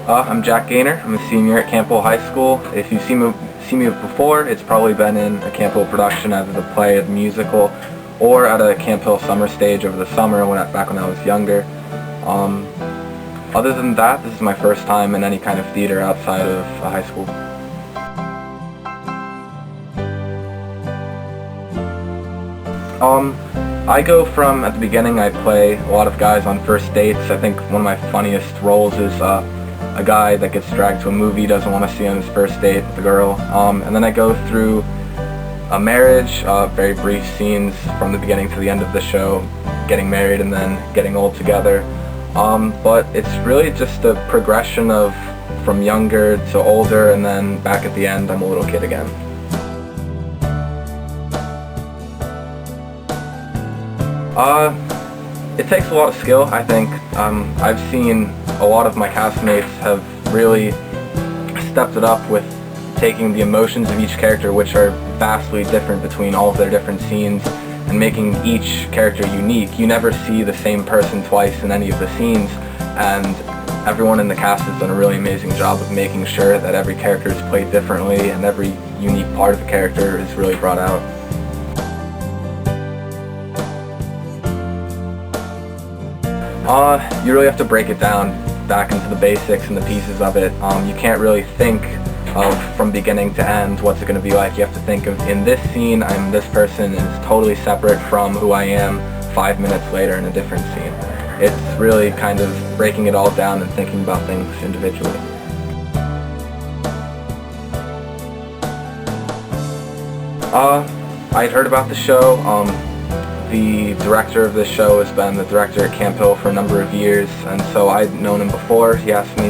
I'm Jack Gayner. I'm a senior at Campbell High School. If you've seen me before, it's probably been in a Campbell production, either the play or the musical, or at a Camp Hill summer stage over the summer back when I was younger. Other than that, this is my first time in any kind of theater outside of high school. I go from, at the beginning, I play a lot of guys on first dates. I think one of my funniest roles is a guy that gets dragged to a movie, doesn't want to see on his first date with a girl. And then I go through a marriage, very brief scenes from the beginning to the end of the show, getting married and then getting old together. But it's really just a progression of from younger to older, and then back at the end, I'm a little kid again. It takes a lot of skill, I think. I've seen a lot of my castmates have really stepped it up with taking the emotions of each character, which are vastly different between all of their different scenes, and making each character unique. You never see the same person twice in any of the scenes, and everyone in the cast has done a really amazing job of making sure that every character is played differently and every unique part of the character is really brought out. You really have to break it down back into the basics and the pieces of it. You can't really think of from beginning to end what's it going to be like. You have to think of, in this scene, I'm this person, and it's totally separate from who I am 5 minutes later in a different scene. It's really kind of breaking it all down and thinking about things individually. I'd heard about the show. The director of this show has been the director at Camp Hill for a number of years, and so I'd known him before. He asked me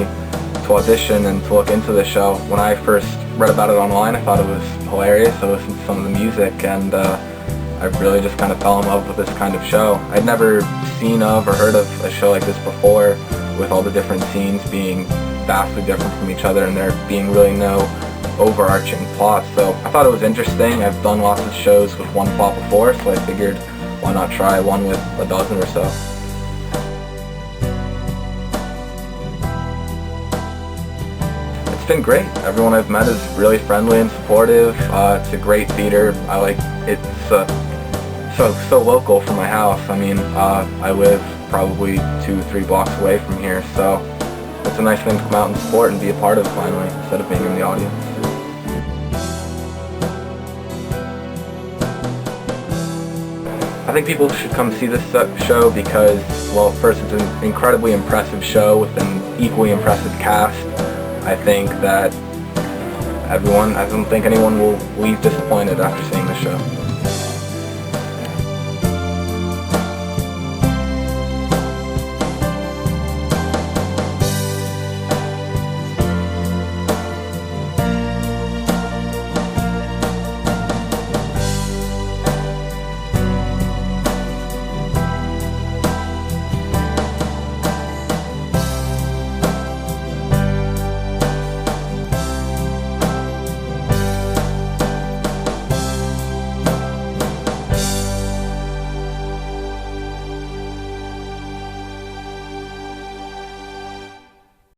to audition and to look into the show. When I first read about it online, I thought it was hilarious. I listened to some of the music, and I really just kind of fell in love with this kind of show. I'd never seen of or heard of a show like this before, with all the different scenes being vastly different from each other and there being really no overarching plot. So I thought it was interesting. I've done lots of shows with one plot before, so I figured why not try one with a dozen or so. It's been great. Everyone I've met is really friendly and supportive. It's a great theater. I like it's so local from my house. I mean, I live probably 2-3 blocks away from here, so it's a nice thing to come out and support and be a part of finally, instead of being in the audience. I think people should come see this show because, well, first, it's an incredibly impressive show with an equally impressive cast. I think that I don't think anyone will leave disappointed after seeing the show.